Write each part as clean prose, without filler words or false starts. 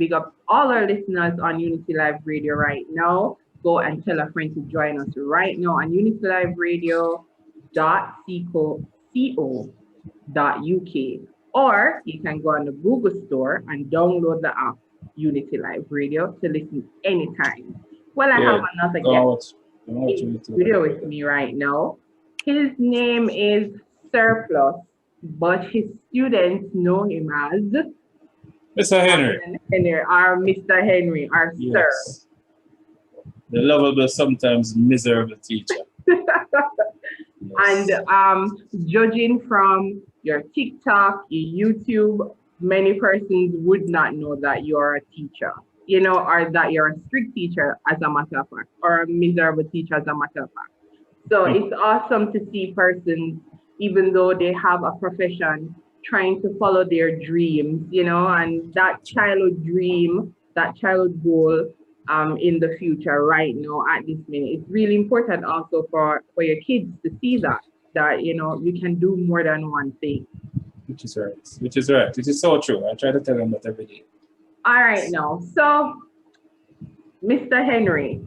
big up all our listeners on Unity Live Radio right now. Go and tell a friend to join us right now on unityliveradio.co.uk. Or you can go on the Google Store and download the app Unity Live Radio to listen anytime. Well, I have another guest in studio with me right now. His name is SirPlus, but his students know him as Mr. Henry. Our Mr. Henry, our sir. The lovable, sometimes miserable teacher. And judging from your TikTok, your YouTube, many persons would not know that you're a teacher, or that you're a strict teacher as a matter of fact, or a miserable teacher as a matter of fact. So it's awesome to see persons, even though they have a profession, trying to follow their dreams, and that childhood dream, that childhood goal in the future right now at this minute. It's really important also for your kids to see that you can do more than one thing. Which is right. Which is so true. I try to tell them that every day. All right now. So, Mr. Henry,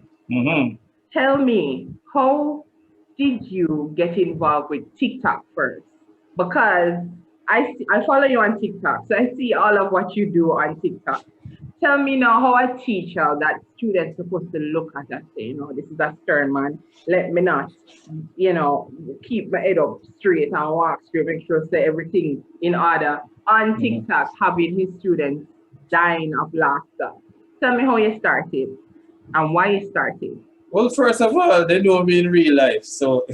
tell me, how did you get involved with TikTok first? Because I follow you on TikTok, so I see all of what you do on TikTok. Tell me now how a teacher that students supposed to look at and say, this is a stern man. Let me not, keep my head up straight and walk straight, make sure say everything in order on TikTok, having his students dying of laughter. Tell me how you started and why you started. Well, first of all, they know me in real life. So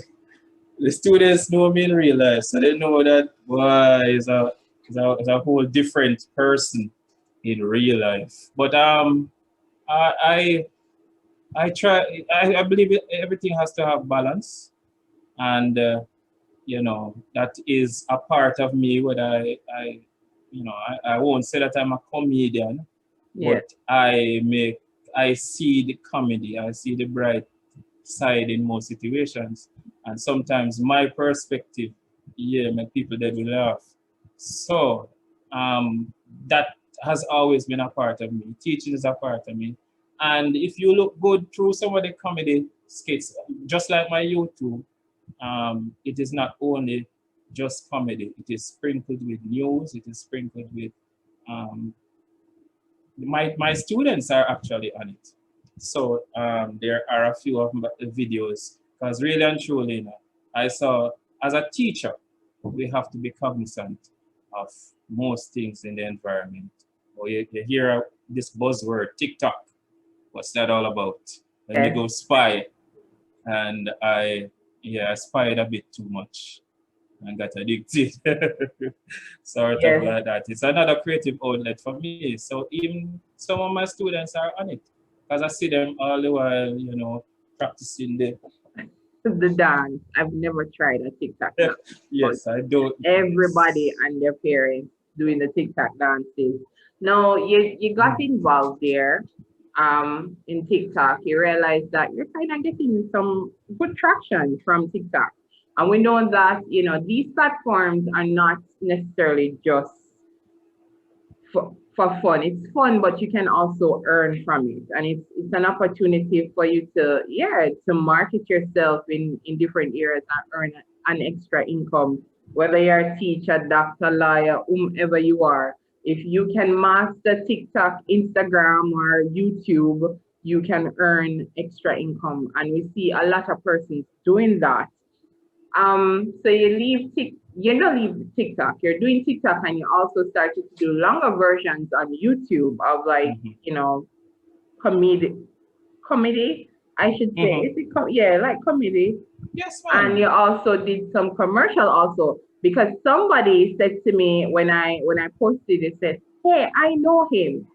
the students know me in real life. So they know that boy is a whole different person in real life. But I try. I believe everything has to have balance, and that is a part of me. What I won't say that I'm a comedian, but I see the comedy. I see the bright side in most situations, and sometimes my perspective, make people that will laugh. So that has always been a part of me. Teaching is a part of me. And if you look good through some of the comedy skits, just like my YouTube, it is not only just comedy. It is sprinkled with news. It is sprinkled with my students are actually on it. So there are a few of the videos, because really and truly, I saw as a teacher, we have to be cognizant of most things in the environment. Or you hear this buzzword, TikTok. What's that all about? Let me go spy. And I spied a bit too much and got addicted. Sort of like that. It's another creative outlet for me. So even some of my students are on it, because I see them all the while, practicing the dance. I've never tried a TikTok dance. Yes, I do. Everybody and their parents doing the TikTok dances. Now you got involved there in TikTok. You realized that you're kind of getting some good traction from TikTok. And we know that, these platforms are not necessarily just for fun. It's fun, but you can also earn from it. And it's an opportunity for you to market yourself in different areas and earn an extra income, whether you're a teacher, doctor, lawyer, whomever you are. If you can master TikTok, Instagram, or YouTube, you can earn extra income. And we see a lot of persons doing that. So you don't leave TikTok. You're doing TikTok, and you also started to do longer versions on YouTube of comedy. I should say, is it like comedy? Yes, ma'am. And you also did some commercial also, because somebody said to me when I posted it, said, "Hey, I know him.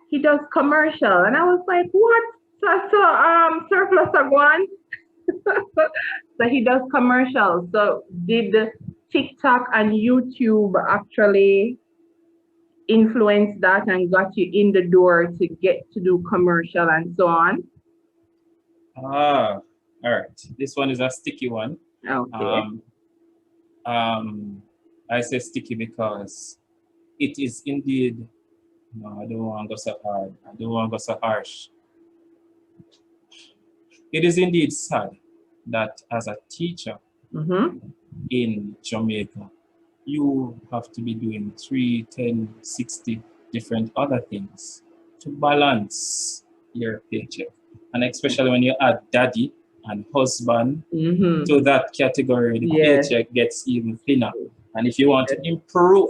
He does commercial," and I was like, "What?" So SirPlus are one. So he does commercials. So did TikTok and YouTube actually influence that and got you in the door to get to do commercial and so on? All right. This one is a sticky one. Okay. I say sticky because it is indeed No, I don't want to go so hard. I don't want to go so harsh. It is indeed sad that as a teacher Mm-hmm. in Jamaica, you have to be doing 3, 10, 60 different other things to balance your paycheck. And especially when you add daddy and husband Mm-hmm. to that category, the Yes. paycheck gets even thinner. And if you want to improve,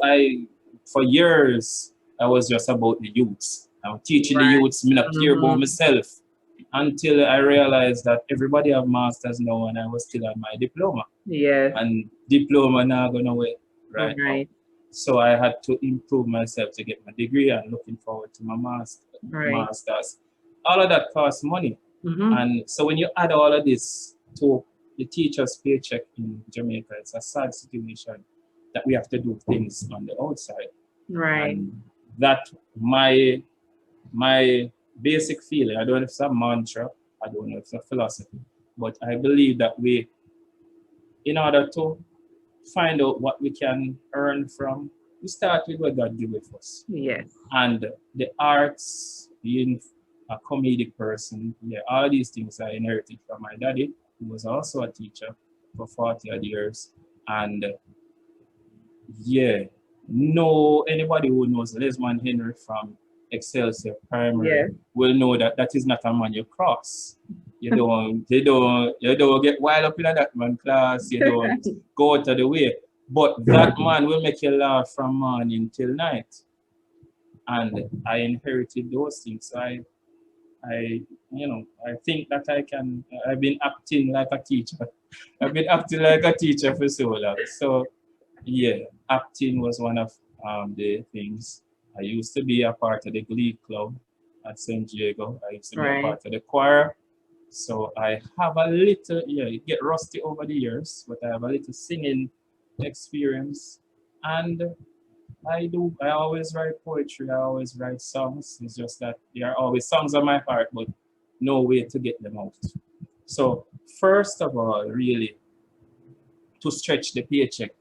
for years I was just about the youths. I'm teaching the Right. youths, me not care about Mm-hmm. myself until I realized that everybody have masters now and I was still at my diploma. Yes. And diploma now going away right now. Right. So I had to improve myself to get my degree and looking forward to my Right. masters. All of that costs money. Mm-hmm. And so when you add all of this to the teacher's paycheck in Jamaica, it's a sad situation that we have to do things on the outside. Right. And that my basic feeling, I don't know if it's a mantra, I don't know if it's a philosophy, but I believe that in order to find out what we can earn from, we start with what God gave us. Yes. And the arts, being a comedic person, yeah, all these things I inherited from my daddy, who was also a teacher for 40 odd years. And yeah, anybody who knows Lesman Henry from Excelsior Primary Yes. will know that that is not a man you cross. You don't get wild up in that man class. You don't go out of the way. But that man will make you laugh from morning till night. And I inherited those things. So I think that I've been acting like a teacher. I've been acting like a teacher for so long. So yeah, acting was one of the things. I used to be a part of the Glee Club at San Diego. I used to be a Right. part of the choir. So I have a little, it get rusty over the years, but I have a little singing experience. And I always write poetry, I always write songs. It's just that there are always songs on my heart, but no way to get them out. So first of all, really, to stretch the paycheck,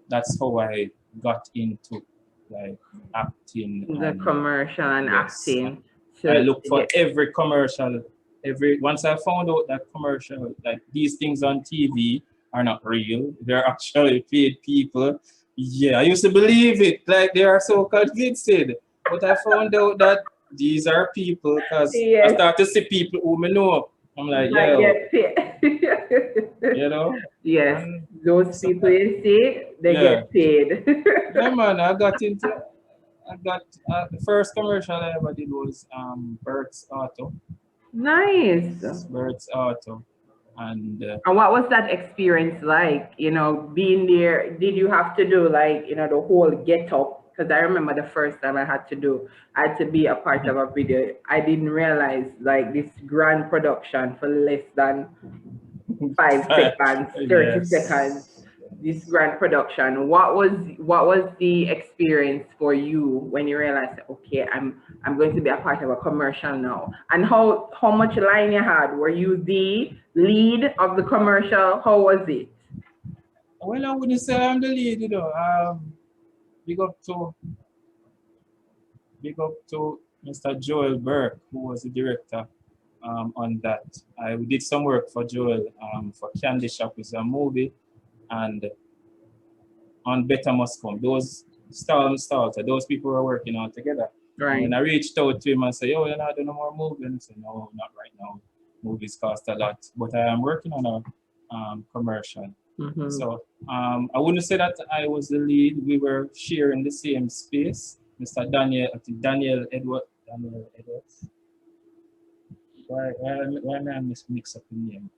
that's how I got into like acting The and commercial and yes. acting. I So look for every commercial. Once I found out that commercial, like these things on TV are not real, they're actually paid people. Yeah, I used to believe it, like they are so convinced. But I found out that these are people because I yes, start to see people who I know. I'm like, might yo, get paid. you know, Yes, and those so people you see, they yeah, get paid. yeah, man. I got the first commercial I ever did was Bert's Auto. Nice. Bert's Auto, and And what was that experience like? Being there, did you have to do like, the whole get up? Because I remember the first time I had to be a part of a video. I didn't realize like this grand production for less than 5 seconds, 30 seconds, yes. this grand production. What was the experience for you when you realized, okay, I'm going to be a part of a commercial now? And how much line you had? Were you the lead of the commercial? How was it? Well, I wouldn't say I'm the lead, you know. Big up to big up to Mr. Joel Burke, who was the director on that. I did some work for Joel for Candy Shop, is a movie, and on Better Must Come. Those those people were working on together. And Right. when I reached out to him and said, "Oh, you're not doing no more movies," and he said, "No, not right now. Movies cost a lot, but I am working on a commercial." Mm-hmm. So I wouldn't say that I was the lead. We were sharing the same space. Mr. Daniel, I think Daniel Edwards. Why am I mix up the name?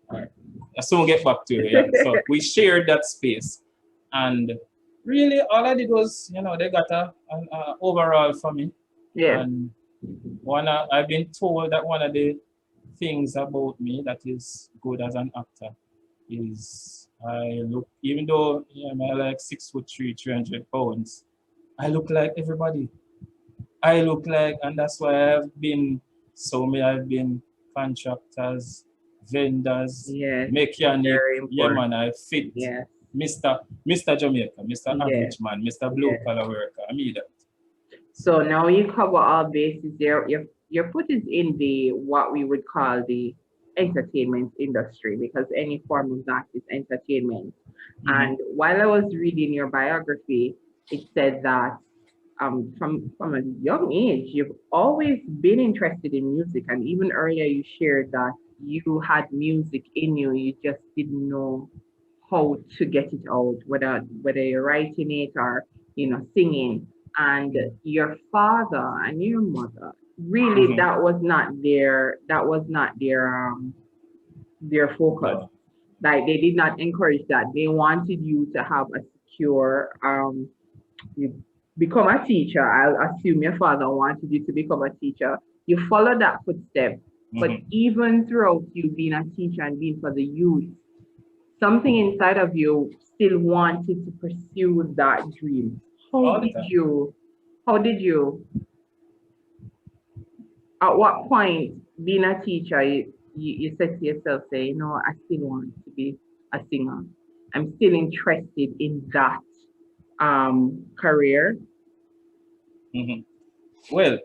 All right. I soon get back to you. Yeah. So we shared that space, and really all I did was, they got an overall for me, Yeah. and I've been told that one of the things about me that is good as an actor is I look, even though I'm like 6'3", 300 pounds, I look like everybody. I look like, and that's why I've been contractors, vendors, Yes. mechanic. Very Yeah, important. man, I fit Yes. Mr. Jamaica, Mr. Yes. Average Man, Mr. Blue Yes. Collar Worker. I mean that. So now you cover all bases there. Your foot is in the what we would call the entertainment industry because any form of that is entertainment. Mm-hmm. And while I was reading your biography, it said that from a young age, you've always been interested in music, and even earlier you shared that you had music in you, you just didn't know how to get it out, whether you're writing it or singing. And your father and your mother, really, Mm-hmm. that was not their focus. No. Like they did not encourage that. They wanted you to have a secure you become a teacher. I'll assume your father wanted you to become a teacher. You follow that footstep. But Mm-hmm. even throughout you being a teacher and being for the youth, something inside of you still wanted to pursue that dream. How All the did time. you, how did you, at what point being a teacher, you said to yourself, say, I still want to be a singer. I'm still interested in that career. Mm-hmm. Well,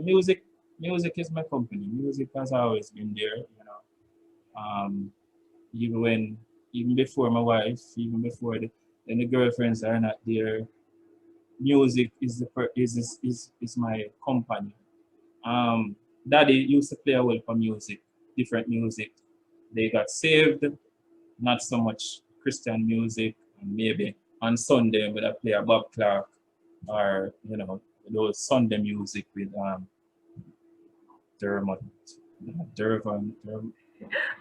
music, music is my company. Music has always been there, you know. Even when, even before my wife, even before when the girlfriends are not there, music is is my company. Um, Daddy used to play a well for music, different music. They got saved, not so much Christian music, and maybe on Sunday would I play a Bob Clark or those Sunday music with Dermot, Dervon,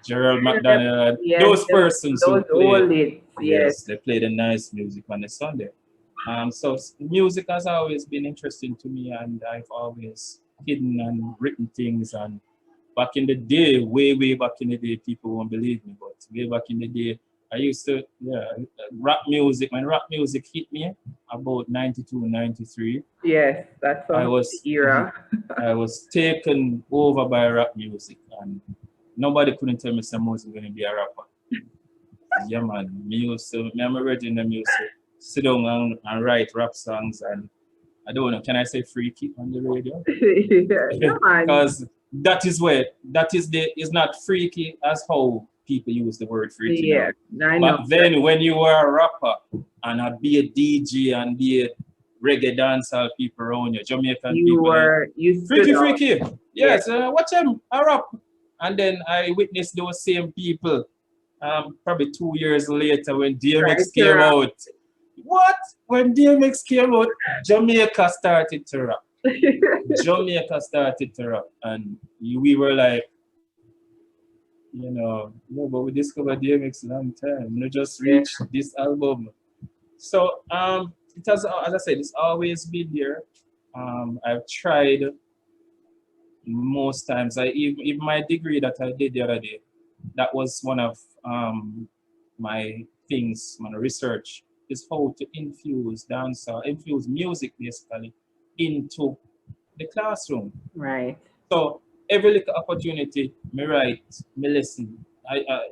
Gerald McDonald, Yes, those persons who those play, old hits, yes. yes, they play the nice music on the Sunday. So music has always been interesting to me, and I've always hidden and written things. And back in the day, way back in the day, people won't believe me, but way back in the day, I used to, yeah, rap music. When rap music hit me about 92, 93, Yes, that's I some was era. I was taken over by rap music, and nobody couldn't tell me some was going to be a rapper. Yeah, man. Me used to, me and my original used to sit down and write rap songs, and I don't know, can I say freaky on the radio? Yeah, man. Because that is not freaky as how people use the word freaky Yeah, now. I know. But then when you were a rapper and be a DJ and be a reggae dancehall people around you, Jamaican people, You stood freaky, out. freaky. Yeah, Yes, watch him, a rap. And then I witnessed those same people probably 2 years later when right DMX to came rap. out. What? When DMX came out, Jamaica started to rap. Jamaica started to rap, and we were like, no, but we discovered DMX long time. We just Yeah, reached this album. So it has, as I said, it's always been there. I've tried most times. Even my degree that I did the other day, that was one of my things, my research is how to infuse infuse music basically into the classroom. right. So every little opportunity, me write, me listen.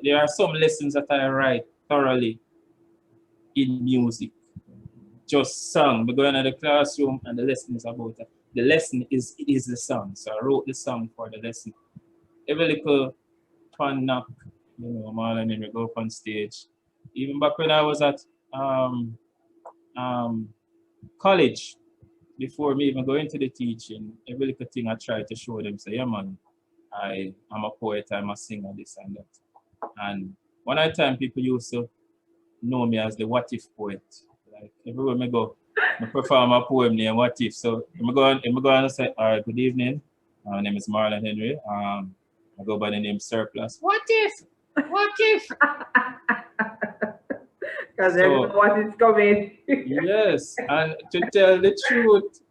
There are some lessons that I write thoroughly in music. Just song. We go into the classroom and the lesson is about it. The lesson is the song. So I wrote the song for the lesson. Every little fun knock, Marlon and we go up on stage. Even back when I was at um, um, college, before me even going to the teaching, every little thing I try to show them, say, yeah, man, I'm a poet, I'm a singer, this and that. And one of the time people used to know me as the what if poet. Like everywhere I go, I perform a poem named What If. So I'm going to say, all right, good evening. My name is Marlon Henry. I go by the name SirPlus. What if? What if? Because they know So what is coming. yes, and to tell the truth,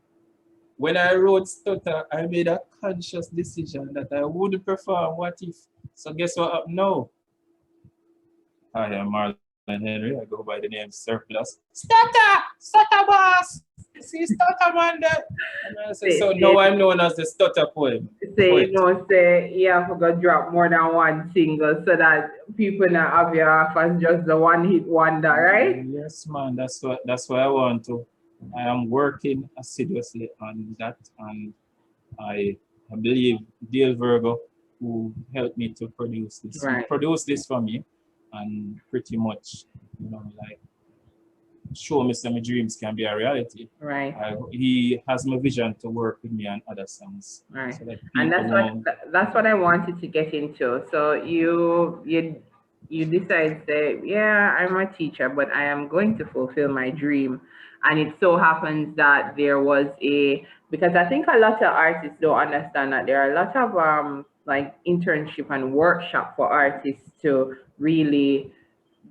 when I wrote Stutter, I made a conscious decision that I wouldn't perform What If. So guess what happened now? Hi, I'm Marlon Henry. I go by the name SirPlus. Stutter! Stutter boss! See Stutter man there? And I say, Say, so now I'm known as the Stutter say, poet. you have to drop more than one single so that people not have you off as just the one hit wonder, right? Yes, man, that's what I want to. I am working assiduously on that, and I I believe Dale Virgo, who helped me to produce this. He Right, produced this for me, and pretty much, like show me some dreams can be a reality. right, He has my vision to work with me on other songs, right. so that And people know. that's what I wanted to get into. So you decide say, yeah, I'm a teacher, but I am going to fulfill my dream. And it so happens that there was a, because I think a lot of artists don't understand that there are a lot of like internship and workshop for artists to really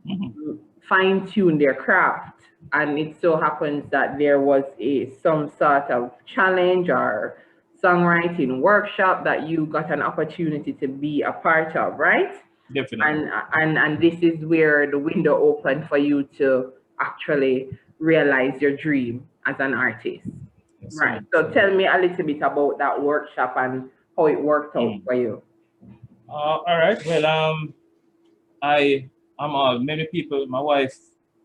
Mhm. fine tune their craft. And it so happens that there was a some sort of challenge or songwriting workshop that you got an opportunity to be a part of, right? Definitely. And this is where the window opened for you to actually realize your dream as an artist. Yes, Right. ma'am. So tell me a little bit about that workshop and how it worked out Mm. for you. All right. Well, I I'm all many people. My wife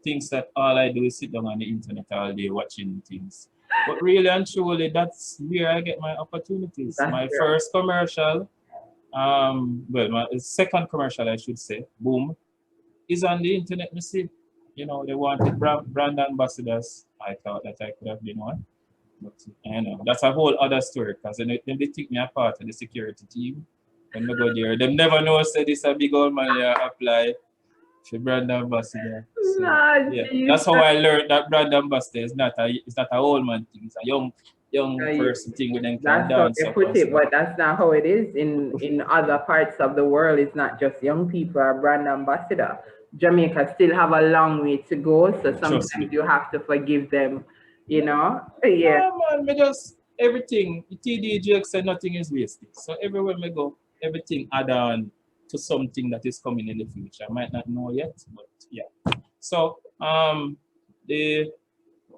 thinks that all I do is sit down on the internet all day watching things. But really and truly, that's where I get my opportunities. That's My true. first commercial, well, my second commercial, I should say, boom, is on the internet. You see, they wanted brand ambassadors. I thought that I could have been one, but that's a whole other story. Because then they take me apart of the security team. When I go there, them never know say this a big old man apply for brand ambassador. So No, yeah, you that's how I learned that brand ambassador is not a old man thing. It's a young said, person thing with them can that's how dance they up put and it, stuff. but that's not how it is in other parts of the world. It's not just young people are brand ambassador. Jamaica still have a long way to go, so Trust sometimes me. you have to forgive them, you No, know. Yeah, no man, me just everything. TDJ said nothing is wasted. So everywhere me go, everything add on to something that is coming in the future. I might not know yet, but yeah. So the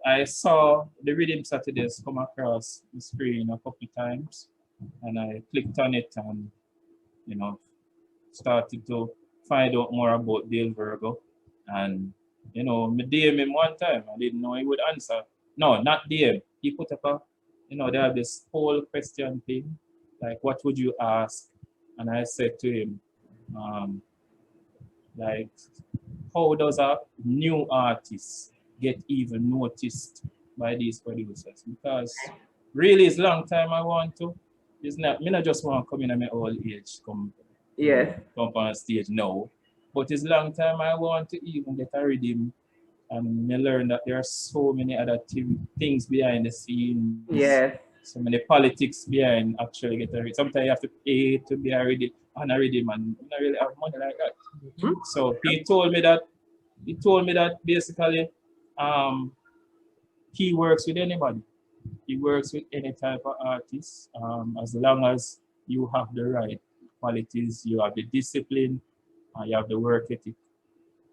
I saw the Rhythm Saturdays come across the screen a couple times, and I clicked on it and you know started to find out more about Dale Virgo. And me DM him one time. I didn't know he would answer. No, not DM. He put up they have this whole question thing, like what would you ask? And I said to him, um, like, how does a new artist get even noticed by these producers? Because really, it's long time I want to. It's not me not just want to come in at my old age, yes, come on stage now. But it's long time I want to even get a rhythm and I learn that there are so many other things behind the scenes, yes. so many politics behind actually get a rhythm. Sometimes you have to pay to be a rhythm and a rhythm and you don't really have money like that. Mhm. So he told me that basically um, he works with anybody. He works with any type of artist, as long as you have the right qualities, you have the discipline, you have the work ethic.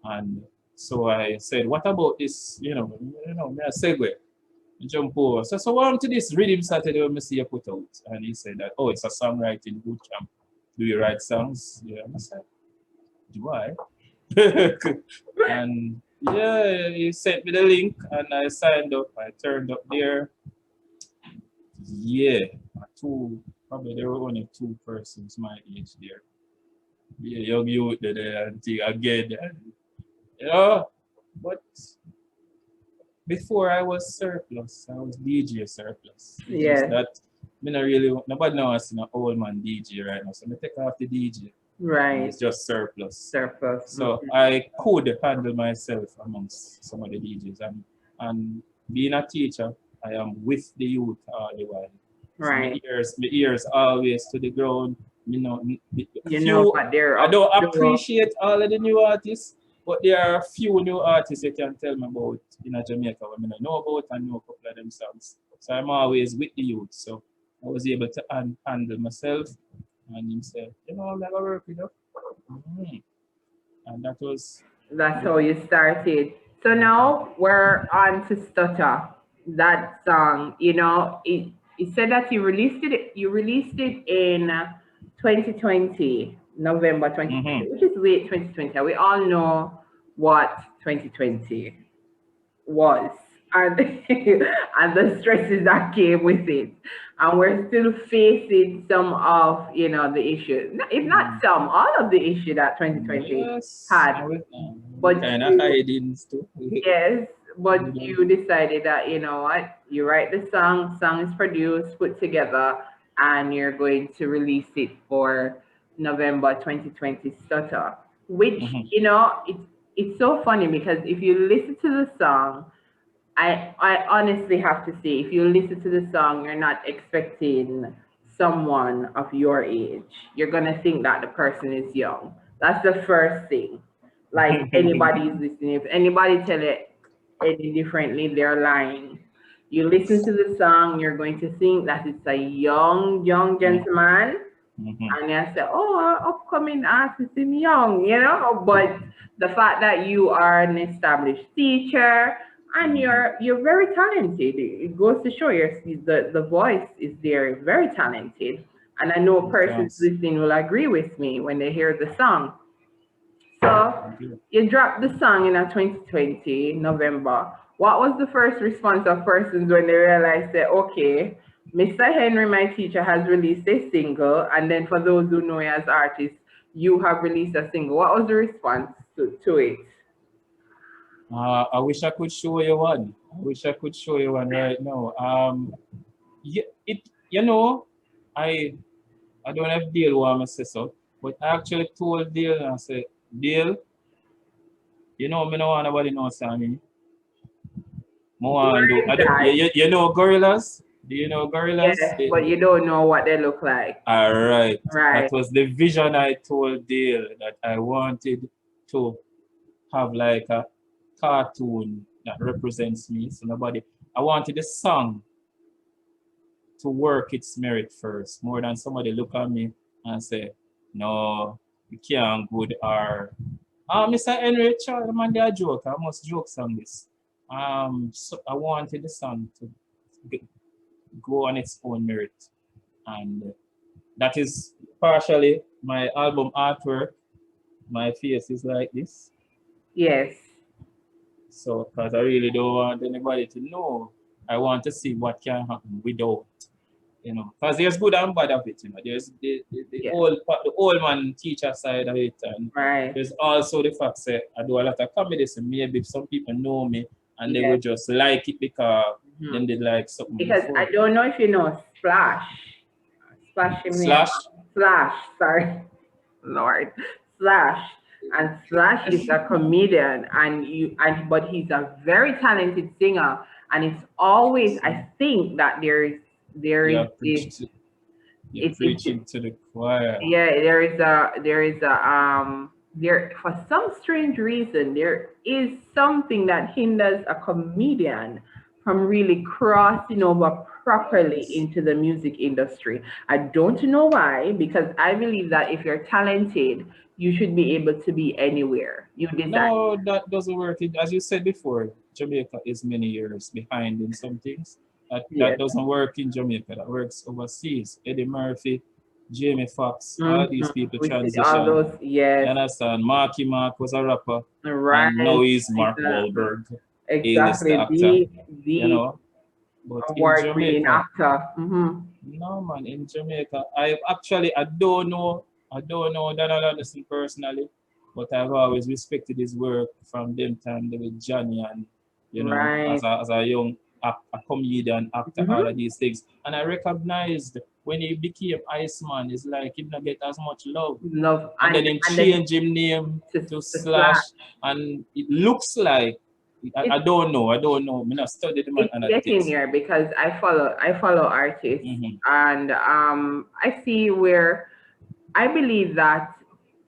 And so I said, what about this, me a segue, jump over. So welcome to this Rhythm Saturday when I see you put out. And he said that, oh, it's a songwriting boot camp. Do you write songs? Yeah, I said, do I? And yeah, he sent me the link and I signed up. I turned up there. Yeah, probably there were only two persons my age there. Yeah, young youth there and thing again. And, but before I was SirPlus, I was DJ SirPlus. It's just Yes, that me not really nobody now has an old man DJ right now. So I take off the DJ and right. it's just SirPlus. Surplus. So I could handle myself amongst some of the DJs and being a teacher, I am with the youth all the while. So Right. my ears always to the ground. A You know few what they're I up don't to. appreciate all of the new artists, but there are a few new artists you can tell me about in Jamaica what I know about and know a couple of them songs. So I'm always with the youth. So I was able to handle myself and him say, I'm never work with you. Mhm. And that was That's the how you started. So now we're on to Stutter. That song, it said that you released it in 2020, November mm-hmm. 2020, which is late 2020. We all know what 2020 was. and and the stresses that came with it. And we're still facing some of, you know, the issues. If not Mm. some, all of the issue that 2020 Yes, had. and we But kind of you, hiding too. yes, You but know. you decided that, you know what, you write the song is produced, put together, and you're going to release it for November 2020 stutter. Which, Mhm. you know, it's so funny because if you listen to the song, I honestly have to say, if you listen to the song, you're not expecting someone of your age. You're gonna think that the person is young. That's the first thing. Like anybody is listening, if anybody tell it any differently, they're lying. You listen to the song, you're going to think that it's a young Mhm. gentleman, Mhm. and I said, "Oh, our upcoming artist is young," you know. But the fact that you are an established teacher and Mhm. you're very talented, it goes to show the voice is there, very talented. And I know persons Thanks. listening will agree with me when they hear the song. So Thank you. you dropped the song in a 2020 November. What was the first response of persons when they realized that, okay, Mr. Henry, my teacher, has released a single, and then for those who know you as artists, you have released a single. What was the response to it? I wish I could show you one. I wish I could show you one right now. Yeah, you know, I I don't have Dale want me say so, but I actually told Dale and I said, Dale, you know, me no want nobody know me. Mo want do, Where is that? you know gorillas? Do you know gorillas? Yes, but you don't know what they look like. All right. That Right. was the vision I told Dale that I wanted to have like a cartoon that represents me. So nobody, I wanted the song to work its merit first, more than somebody look at me and say, no, you can't good or Mr. Henry, child, man, they are joke. I must joke on this. So I wanted the song to g- go on its own merit. And that is partially my album artwork. My face is like this. Yes. So, because I really don't want anybody to know, I want to see what can happen without, you know. Because there's good and bad of it, you know. There's Yeah. the old man teacher side of it, and Right. there's also the fact that I do a lot of comedy, so maybe some people know me and they Yes. would just like it because them Mhm. did like something Because I before. don't know if you know Splash. Splash him here. Slash. Slash, sorry. Lord. Slash. And Slash is a comedian but he's a very talented singer. And it's always, I think that there is You're this you're it's preaching to the choir. yeah, there is a there for some strange reason there is something that hinders a comedian from really crossing over properly Yes. into the music industry. I don't know why, because I believe that if you're talented, you should be able to be anywhere you desire. No, that doesn't work. As you said before, Jamaica is many years behind in some things. That Yes. doesn't work in Jamaica. That works overseas. Eddie Murphy, Jamie Foxx, all these Mhm. people We see all transition. those, You yes, understand? Marky Mark was a rapper, and now right. he's Mark Exactly. Wahlberg, A-list Exactly. actor. You The know, but in award-winning Jamaica, actor. Hmm. no man, in Jamaica, I don't know Donald Anderson personally, but I've always respected his work from them time with Johnny and you know, Right. as a young a comedian, actor, all of Hmm. these things. And I recognized when he became Iceman, it's like he didn't get as much love. Love And then him and then change him name to to Slash. Slash, and it looks like I It's don't know, I don't know. I not study the man it's and a getting text. here because I follow artists, Mm-hmm. and I see where I believe that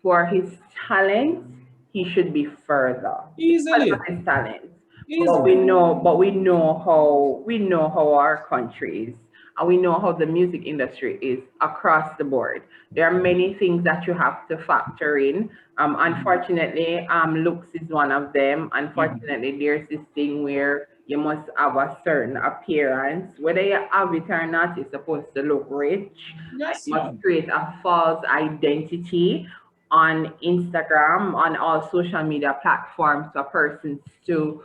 for his talent, he should be further because of Easily, his talent. easily. But we know how our country is, and we know how the music industry is across the board. There are many things that you have to factor in. Mm-hmm. Unfortunately, looks is one of them. Mm-hmm. Unfortunately, there's this thing where you must have a certain appearance. Whether you have it or not, you're supposed to look rich. Yes, You must man. create a false identity on Instagram, on all social media platforms for persons to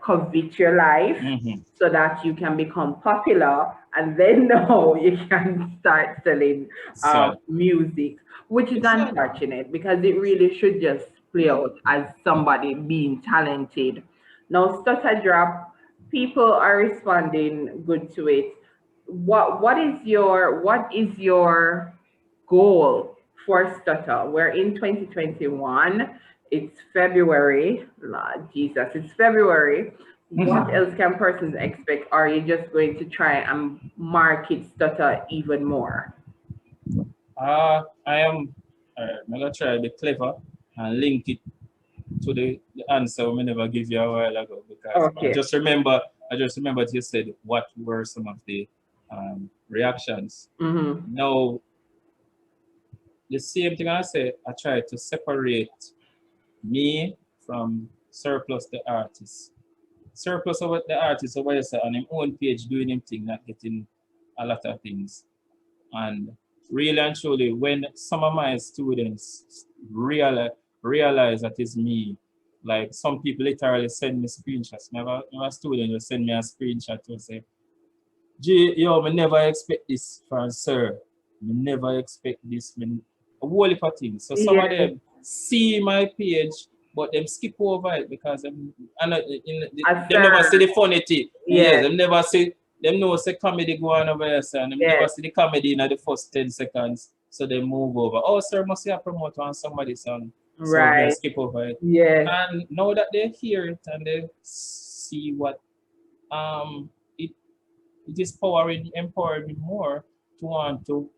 covet your life Mm-hmm. so that you can become popular, and then now you can start selling Sad. music, which is It's sad. unfortunate because it really should just play out as somebody being talented. Now, Stutter Drop, people are responding good to it. What is your goal for Stutter? We're in 2021. It's February. Lord Jesus, it's February. What else can persons expect? Are you just going to try and market Stutter even more? I am. I'm gonna try to be clever and link it to the answer we never give you a while ago because Okay. I just remembered you said what were some of the reactions. Mm-hmm. Now the same thing I said, I try to separate me from surplus the artist. Surplus over the artist over here on his own page doing him thing, not getting a lot of things. And really and truly, when some of my students realize that it's me, like some people literally send me screenshots. Never a student will send me a screenshot to say, G, yo, me never expect this from sir. Me never expect this. A whole heap of things. So some of Yes. them see my page, but them skip over it because A them never see sir. the funny thing. Yes, Yes. them never see them know say comedy go on over here, sir, and them never Yes. see the comedy in the first 10 seconds. So they move over. Oh, sir, must see a promoter on somebody's song. So they Right. skip over it. Yes. And now that they hear it and they see what it it is empowering me more to want to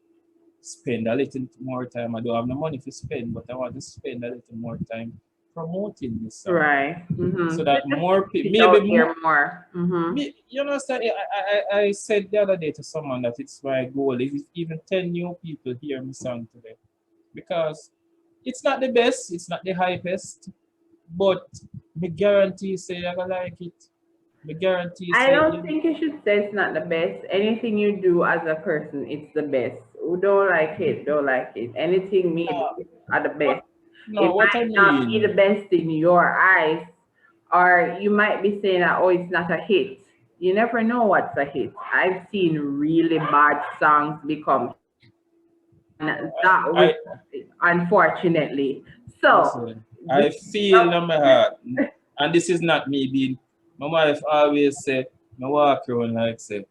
spend a little more time. I don't have no money to spend, but I want to spend a little more time promoting this song Right. so Mm-hmm. So that just more put people, it maybe out more, there more. Mm-hmm. you know, I said the other day to someone that it's my goal if even 10 new people hear my song today because it's not the best, it's not the hypest, but me guarantee say I gonna like it. Me guarantee I say, don't think you should say it's not the best. Anything you do as a person, it's the best. Who don't like it, don't like it. Anything me no, do are the what, best. no, It what I might not be the mean. best in your eyes, or you might be saying that, oh, it's not a hit. You never know what's a hit. I've seen really bad songs become hits, and that I which, unfortunately. So, listen, I this, feel in my heart, and this is not me being. My wife always say, "I walk around like say,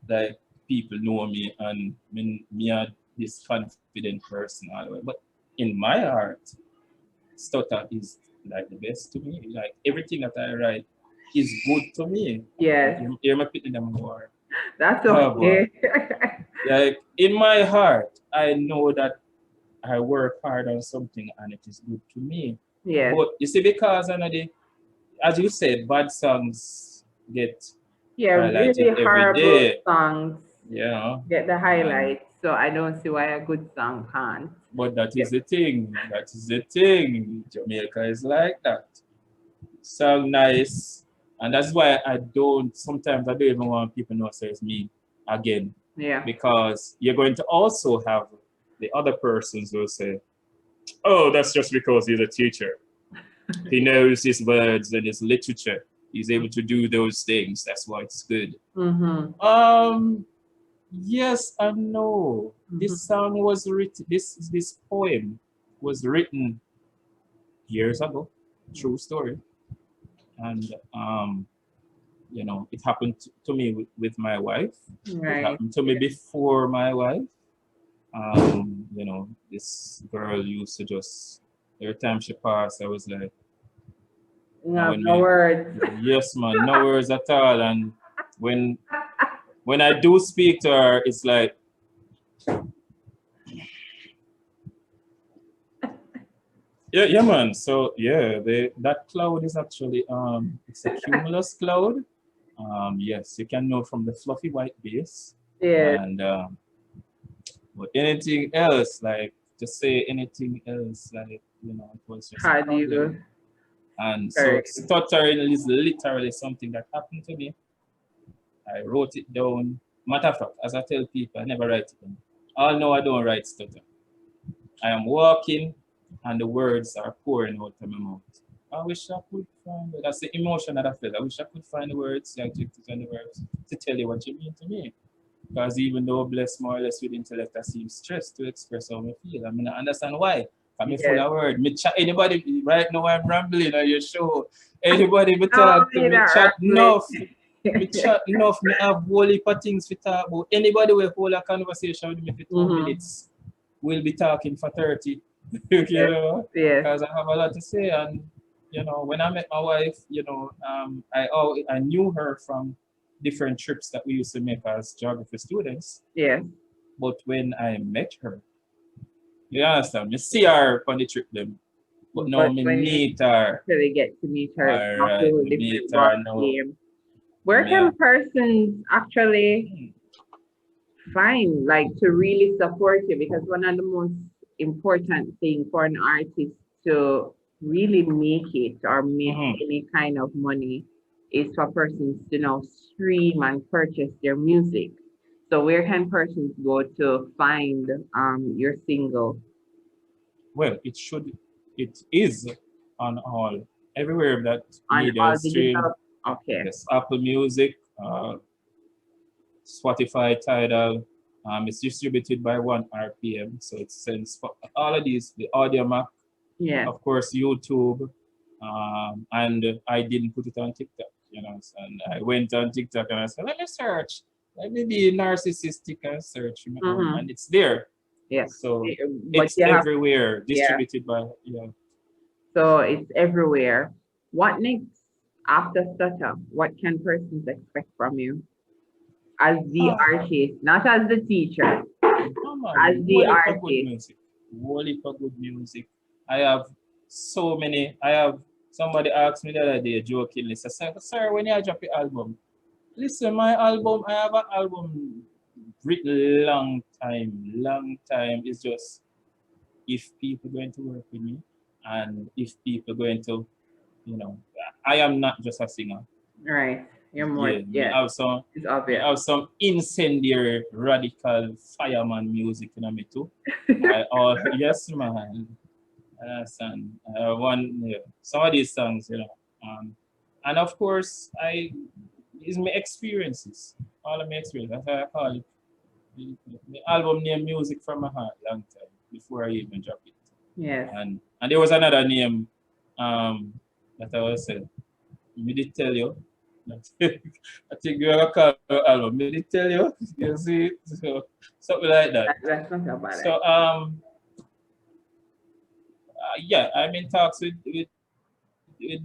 like people know me and me are this confident person all the way." But in my heart, stutter is like the best to me. Like everything that I write is good to me. yes, You're my picking them more. that's Oh boy. okay. Like in my heart, I know that I work hard on something and it is good to me. Yes. But you see, because I know as you said, bad songs get Yeah, really highlighted every horrible day, songs you know. get the And highlights, so I don't see why a good song can't. but that Yeah. is the thing. That is the thing. Jamaica is like that. Song nice. And that's why sometimes I don't even want people to know say it's me again. Yeah. Because you're going to also have the other persons who say, oh, that's just because he's a teacher. He knows his words and his literature. He's able to do those things. That's why it's good. Mm-hmm. Yes and no. Mm-hmm. This song was written. This poem was written years ago. True story. And it happened to me with my wife. It Right. happened to me before my wife. This girl used to just every time she passed, I was like, No, when no me, words. yes, man, no words at all. And when when I do speak to her, it's like, yeah, yeah, man. So yeah, that cloud is actually it's a cumulus cloud. Yes, you can know from the fluffy white base, Yes. and but anything else, like to say anything else, like it was just a How do problem. you? And so Sorry. stuttering is literally something that happened to me. I wrote it down. Matter of fact, as I tell people, I never write it down. All know I don't write stutter. I am walking and the words are pouring out of my mouth. I wish I could find it. That's the emotion that I feel. I wish I could find the words, the adjectives and the words to tell you what you mean to me. Because even though blessed more or less with intellect, I seem stressed to express how I feel. I mean, I understand why. I'm full Yes. of word. Me chat anybody right now I'm rambling on your show. Anybody me Oh, talk to me me not chat rambling. enough. Me chat enough. Me have whole heap of things to talk about. Anybody will hold a conversation with me for 2 minutes. We'll be talking for 30. You Yes. know, Yes. because I have a lot to say. And you know, when I met my wife, you know, I knew her from different trips that we used to make as geography students. Yes. But when I met her, you understand, me see her on the trip them, but now But me when you meet her. actually get to meet her, it's a Alright, whole me meet different ball her now. game. Where Me a, can persons actually hmm, find, like, to really support you? Because one of the most important thing for an artist to really make it or make mhm. any kind of money is for persons to now stream and purchase their music. So where can persons go to find your single Well, it is on all, everywhere that on media all stream. digital? Okay. Yes, Apple Music, Spotify, Tidal. It's distributed by 1 RPM, so it sends for all of these, the Audio Mac, Yeah. of course, YouTube, and I didn't put it on TikTok, you know. And I went on TikTok and I said, let me search, let me be narcissistic and search my own, Mm-hmm. and it's there. Yeah. So But it's you have, everywhere, yeah. distributed by, yeah. So it's everywhere. What next after startup? What can persons expect from you as the Ah, artist, not as the teacher, come on, as the whole heap of good artist? music, whole heap of good music. I have so many. I have somebody asked me the other day jokingly, said, "Sir, when you drop your album?" Listen, my album, I have an album written long time. It's just if people going to work with me and if people going to, you know, I am not just a singer. Right. You're more, Yeah, yeah, it's me obvious. have some incendiary radical fireman music in me too. Yes man. And one yeah, some of these songs, you know. And of course I is my experiences. All of my experience. That's why I call it the album name Music from My Heart long time before I even drop it. Yes. And there was another name um that I was saying. Me did tell you. I think you have a call album. Me did tell you. You see, so something like that. That's not about it. So yeah, I'm in talks with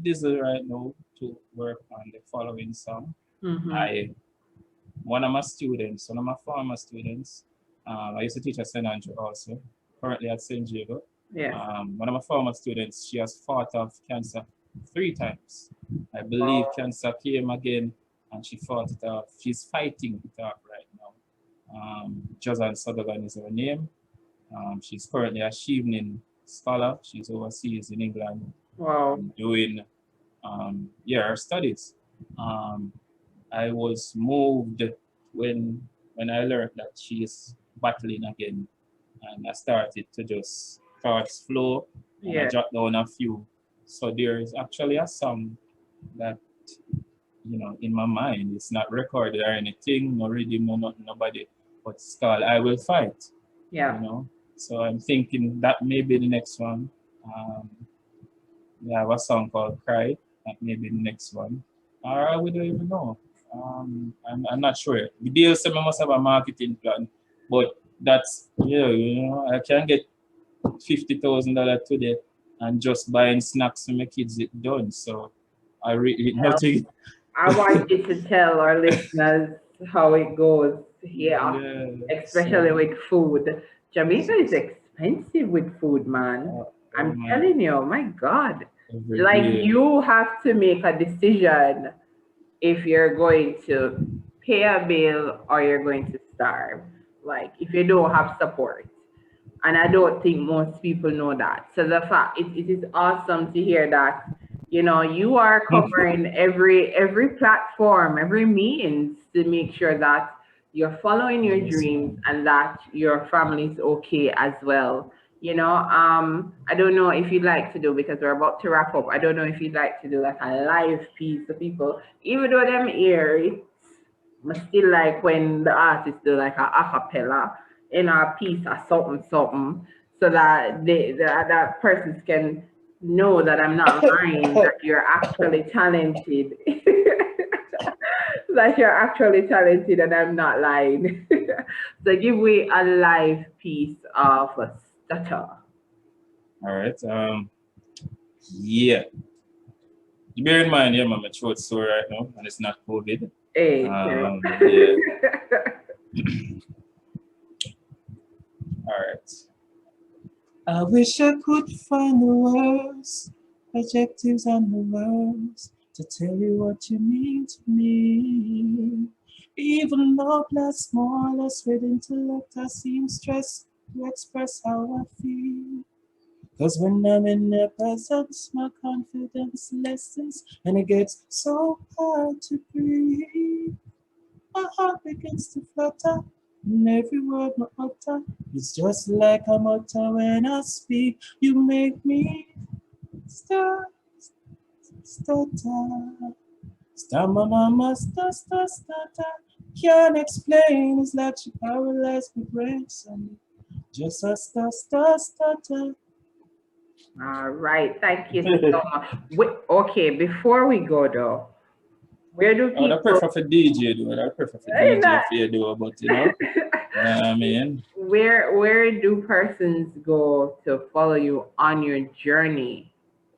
Diesel right now to work on the following song. Mm-hmm. I one of my students, one of my former students, I used to teach at St. Andrew also, currently at St. Jago. Yes. One of my former students, she has fought off cancer 3 times. I believe Wow. cancer came again and she fought it off. She's fighting it off right now. Josan Sutherland is her name. She's currently a evening scholar. She's overseas in England Wow. doing yeah, her studies. Um, I was moved when I learned that she is battling again, and I started to just thoughts flow, and I Yeah. jot down a few. So there is actually a song that in my mind. It's not recorded or anything, no rhythm, no nothing, nobody. But it's called "I Will Fight." You Yeah. know, so I'm thinking that may be the next one. Um, we have a song called "Cry." That may be the next one. Or we don't even know. I'm not sure. The deal said I must have a marketing plan, but that's I can get $50,000 today and just buying snacks for my kids it done. So I really Well, nothing. I want you to tell our listeners how it goes here, Yeah. especially So with food. Jamaica is expensive with food, man. oh I'm man, telling you, my God. every Like, day. you have to make a decision if you're going to pay a bill or you're going to starve. Like, if you don't have support. And I don't think most people know that. So the fact it is awesome to hear that, you are covering every platform, every means to make sure that you're following your Yes, dreams man. and that your family is okay as well. You know, I don't know if you'd like to do, because we're about to wrap up. I don't know if you'd like to do like a live piece for people, even though them here, it's still like when the artists do like a acapella in a piece or something, something, so that that persons can know that I'm not lying, that you're actually talented. That you're actually talented and I'm not lying. So give me a live piece of stutter. All right. Yeah. You bear in mind, yeah, my throat's sore right now, and it's not COVID. Hey, Yeah. All right. I wish I could find the words, adjectives and the words to tell you what you mean to me. Even though plus more or less with intellect, I seem stressed to express how I feel. Cause when I'm in their presence, my confidence lessens and it gets so hard to breathe. My heart begins to flutter, and every word I utter is just like a mutter when I speak. You make me stutter, stutter, stammer, mama, stutter. Can't explain, it's like she paralyzed my brain. Just a stutter. all right, thank you so much. Okay, before we go though, where do I would people prefer for DJ though. I prefer for eh, DJ not- if you do, but you know, I mean, where do persons go to follow you on your journey?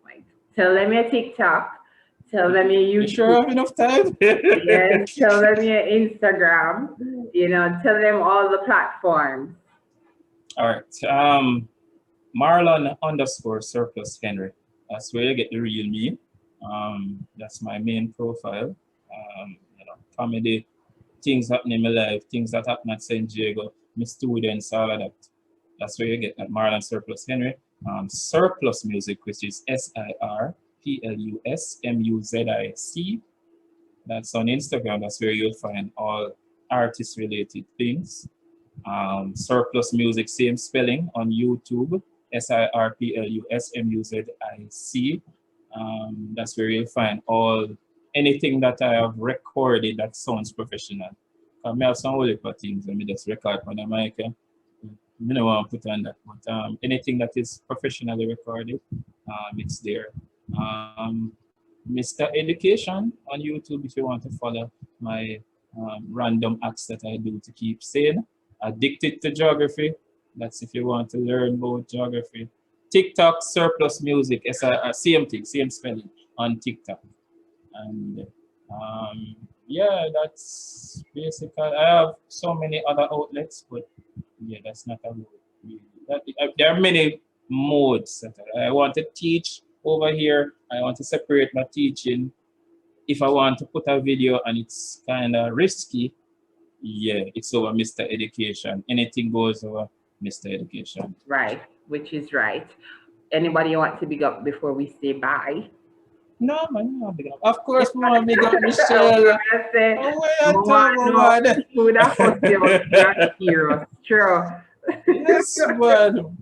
Like, tell them your TikTok, tell them your you sure YouTube, have enough time? yes, tell them your Instagram, you know, tell them all the platforms. All right. Marlon underscore SirPlus Henry. That's where you get the real me. That's my main profile. You know, comedy, things happening in my life, things that happen at St. Diego, my students, all of that. That's where you get that Marlon SirPlus Henry. SirPlus Music, which is SirPlusMuzic. That's on Instagram. That's where you'll find all artist related things. SirPlus Music, same spelling on YouTube, SirPlusMuzic. That's where you'll find all anything that I have recorded that sounds professional. I have some other things, let me just record on the mic. I don't want to put on that, but anything that is professionally recorded, it's there. Mr. Education on YouTube if you want to follow my random acts that I do to keep sane. Addicted to Geography, that's if you want to learn about geography. TikTok, SirPlus Music, same thing, same spelling on TikTok. And yeah, that's basically, I have so many other outlets, but yeah, that's not a road. Really. There are many modes that I want to teach over here. I want to separate my teaching. If I want to put a video and it's kind of risky, yeah, it's over Mr. Education. Anything goes over Mr. Education. Right, which is right. Anybody you want to big up before we say bye? No, man, no, big up. Of course, mom, big up I was Michelle. gonna say, Oh, where you Mama, talking, no, man? food that was your hero. True. Yes, man.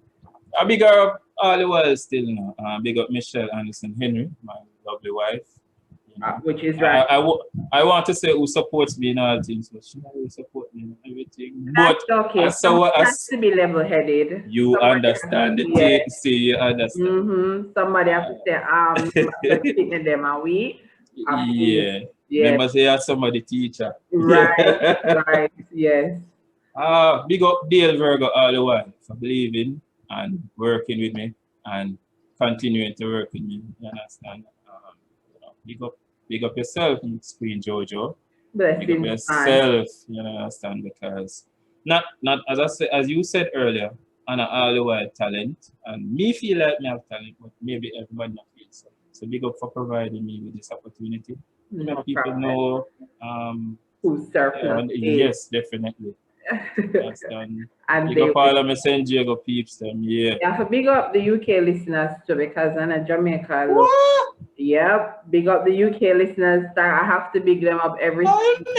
I big up all the while still, you know. Big up Michelle Anderson Henry, my lovely wife. You know. Which is right. I want to say who supports me in all things, but she not really support me in everything. That's But okay. as Somebody so has as to be level-headed. you Somebody understand the yeah. thing, see you understand. Somebody has to say, in them and we. Yeah. Yeah. Remember say you have somebody teacher. Right, right, yes. Big up Dale Virgo all the while for believing and working with me and continuing to work with me. You understand? You know, big up yourself, Queen Jojo. Big up Blessings, yourself, you understand? Because not as I said, as you said earlier, and all the while talent. And me feel like me have talent, but maybe everybody not feel so. So big up for providing me with this opportunity. No Let people problem. know Who's SirPlus is. yes, definitely. That's done. And Big they up all of my St. Diego peeps them, yeah. yeah, for big up the UK listeners too, because I'm a Jamaica. Look, What? Yep. Big up the UK listeners. I have to big them up every Oh, single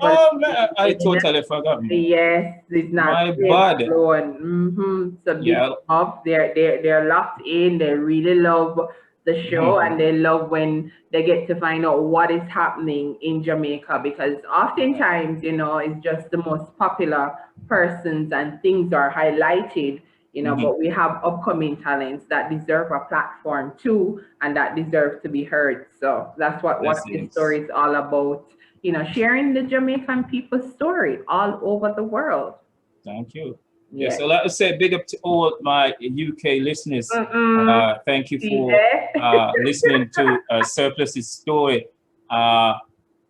for oh man, I totally forgot, man. yes, it's not My them bad. alone. Mm-hmm. So big Yeah. up. They're locked in. They really love the show Mhm. and they love when they get to find out what is happening in Jamaica because oftentimes, it's just the most popular persons and things are highlighted, Mhm. but we have upcoming talents that deserve a platform too and that deserve to be heard. So that's what That's this it. story is all about, sharing the Jamaican people's story all over the world. Thank you. Yeah, Yes. so like I said, big up to all my UK listeners. Mm-mm. Thank you See for there? listening to SirPlus's story. Uh,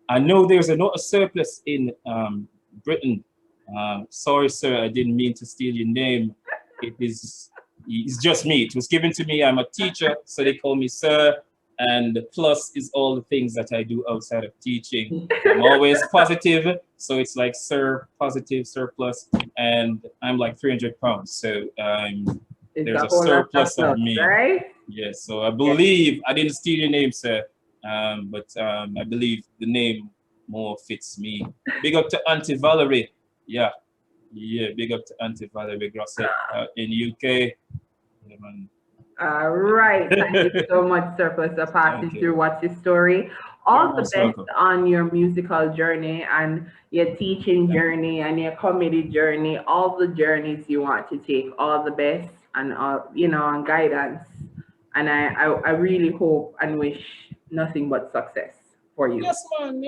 I know there's another surplus in Britain. Sorry, sir, I didn't mean to steal your name. It's just me. It was given to me. I'm a teacher, so they call me sir. And the plus is all the things that I do outside of teaching. I'm always positive, so it's like sir, positive, surplus, and I'm like 300 pounds. So It's there's a a whole lot of surplus of stuff, me. right? Yes, so I Yes. believe I didn't steal your name, sir, but I believe the name more fits me. Big up to Auntie Valerie. Yeah, yeah, big up to Auntie Valerie Grosset in UK. Yeah, man. All right. Thank you so much, Surplus, for Thank passing you. through what's your story. You're All the most best welcome. on your musical journey and your teaching Thank you. journey and your comedy journey, all the journeys you want to take, all the best and and guidance. And I really hope and wish nothing but success for you. Yes, man.